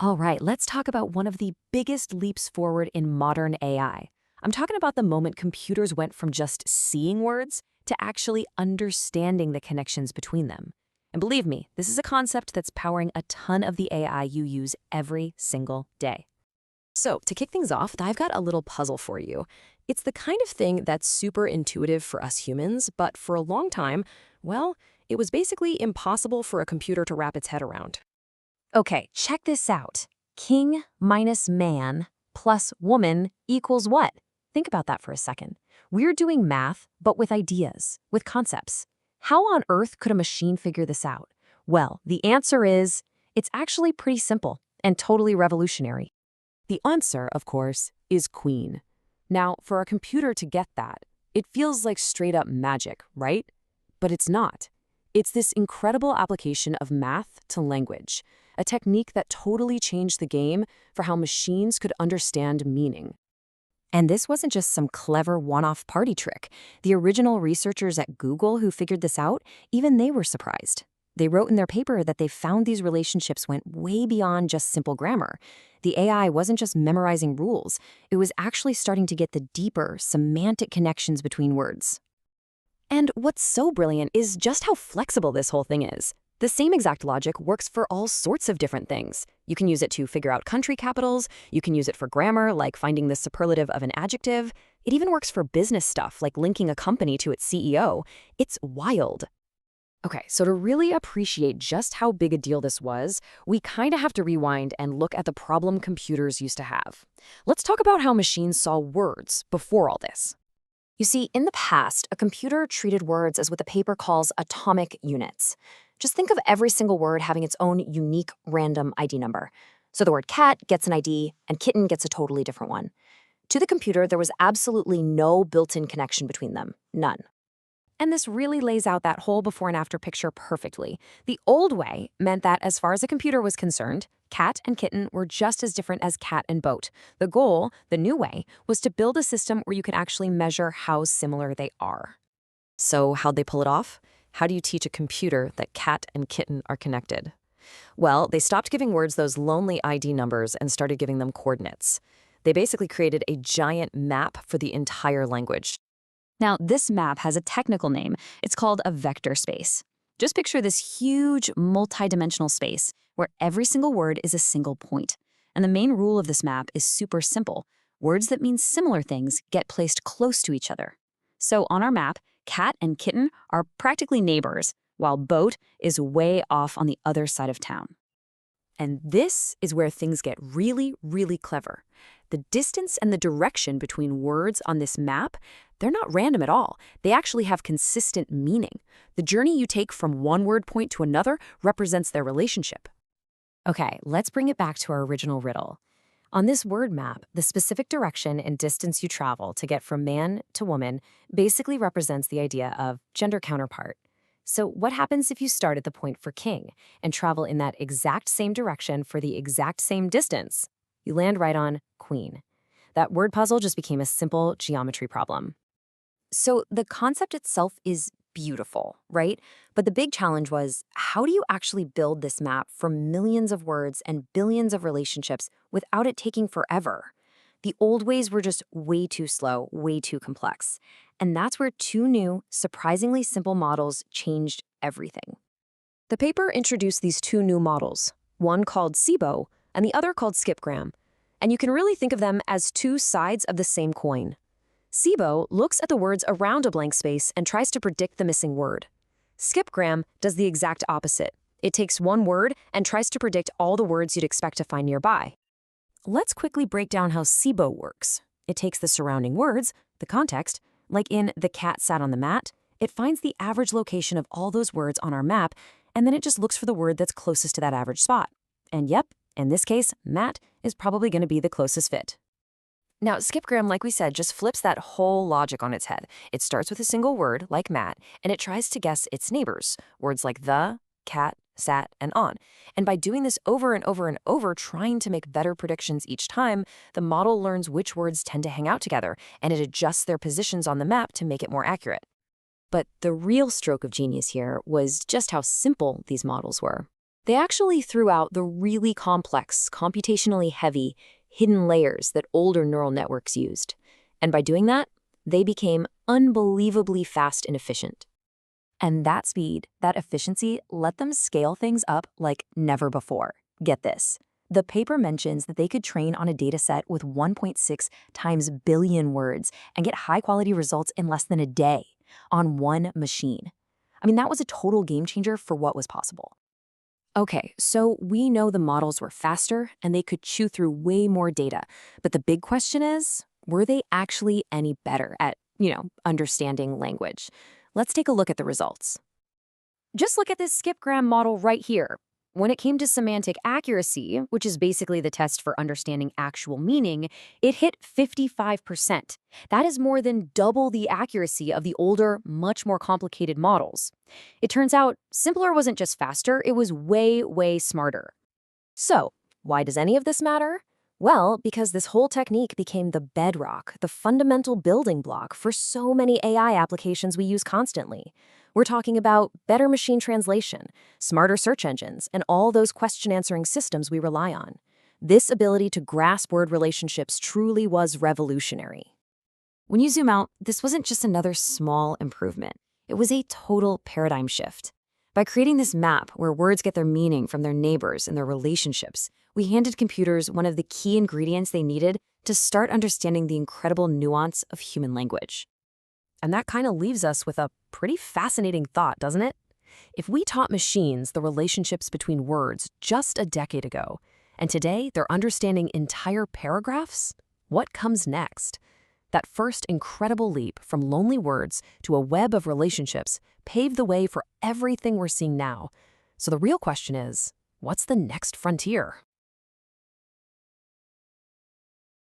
All right, let's talk about one of the biggest leaps forward in modern AI. I'm talking about the moment computers went from just seeing words to actually understanding the connections between them. And believe me, this is a concept that's powering a ton of the AI you use every single day. So, to kick things off, I've got a little puzzle for you. It's the kind of thing that's super intuitive for us humans, but for a long time, well, it was basically impossible for a computer to wrap its head around. Okay, check this out. King minus man plus woman equals what? Think about that for a second. We're doing math, but with ideas, with concepts. How on earth could a machine figure this out? Well, the answer is, it's actually pretty simple and totally revolutionary. The answer, of course, is queen. Now, for a computer to get that, it feels like straight up magic, right? But it's not. It's this incredible application of math to language, a technique that totally changed the game for how machines could understand meaning. And this wasn't just some clever one-off party trick. The original researchers at Google who figured this out, even they were surprised. They wrote in their paper that they found these relationships went way beyond just simple grammar. The AI wasn't just memorizing rules, it was actually starting to get the deeper, semantic connections between words. And what's so brilliant is just how flexible this whole thing is. The same exact logic works for all sorts of different things. You can use it to figure out country capitals, you can use it for grammar, like finding the superlative of an adjective. It even works for business stuff, like linking a company to its CEO. It's wild. Okay, so to really appreciate just how big a deal this was, we kind of have to rewind and look at the problem computers used to have. Let's talk about how machines saw words before all this. You see, in the past, a computer treated words as what the paper calls atomic units. Just think of every single word having its own unique random ID number. So the word cat gets an ID, and kitten gets a totally different one. To the computer, there was absolutely no built-in connection between them, none. And this really lays out that whole before and after picture perfectly. The old way meant that as far as a computer was concerned, cat and kitten were just as different as cat and boat. The goal, the new way, was to build a system where you could actually measure how similar they are. So how'd they pull it off? How do you teach a computer that cat and kitten are connected? Well, they stopped giving words those lonely ID numbers and started giving them coordinates. They basically created a giant map for the entire language. Now, this map has a technical name. It's called a vector space. Just picture this huge multidimensional space where every single word is a single point. And the main rule of this map is super simple. Words that mean similar things get placed close to each other. So on our map, cat and kitten are practically neighbors, while boat is way off on the other side of town. And this is where things get really, really clever. The distance and the direction between words on this map, they're not random at all. They actually have consistent meaning. The journey you take from one word point to another represents their relationship. Okay, let's bring it back to our original riddle. On this word map, the specific direction and distance you travel to get from man to woman basically represents the idea of gender counterpart. So what happens if you start at the point for king and travel in that exact same direction for the exact same distance? You land right on queen. That word puzzle just became a simple geometry problem. So the concept itself is beautiful, right? But the big challenge was, how do you actually build this map for millions of words and billions of relationships without it taking forever? The old ways were just way too slow, way too complex. And that's where two new, surprisingly simple models changed everything. The paper introduced these two new models, one called SIBO and the other called skipgram. And you can really think of them as two sides of the same coin. SIBO looks at the words around a blank space and tries to predict the missing word. Skipgram does the exact opposite. It takes one word and tries to predict all the words you'd expect to find nearby. Let's quickly break down how SIBO works. It takes the surrounding words, the context, like in "the cat sat on the mat," it finds the average location of all those words on our map, and then it just looks for the word that's closest to that average spot. And yep, in this case, mat is probably going to be the closest fit. Now, skipgram, like we said, just flips that whole logic on its head. It starts with a single word, like mat, and it tries to guess its neighbors, words like the, cat, sat, and on. And by doing this over and over and over, trying to make better predictions each time, the model learns which words tend to hang out together, and it adjusts their positions on the map to make it more accurate. But the real stroke of genius here was just how simple these models were. They actually threw out the really complex, computationally heavy, hidden layers that older neural networks used. And by doing that, they became unbelievably fast and efficient. And that speed, that efficiency, let them scale things up like never before. Get this. The paper mentions that they could train on a dataset with 1.6 times billion words and get high-quality results in less than a day on one machine. I mean, that was a total game changer for what was possible. Okay, so we know the models were faster and they could chew through way more data. But the big question is, were they actually any better at, understanding language? Let's take a look at the results. Just look at this skipgram model right here. When it came to semantic accuracy, which is basically the test for understanding actual meaning, it hit 55%. That is more than double the accuracy of the older, much more complicated models. It turns out simpler wasn't just faster, it was way, way smarter. So, why does any of this matter? Well, because this whole technique became the bedrock, the fundamental building block for so many AI applications we use constantly. We're talking about better machine translation, smarter search engines, and all those question-answering systems we rely on. This ability to grasp word relationships truly was revolutionary. When you zoom out, this wasn't just another small improvement. It was a total paradigm shift. By creating this map where words get their meaning from their neighbors and their relationships, we handed computers one of the key ingredients they needed to start understanding the incredible nuance of human language. And that kind of leaves us with a pretty fascinating thought, doesn't it? If we taught machines the relationships between words just a decade ago, and today they're understanding entire paragraphs, what comes next? That first incredible leap from lonely words to a web of relationships paved the way for everything we're seeing now. So the real question is, what's the next frontier?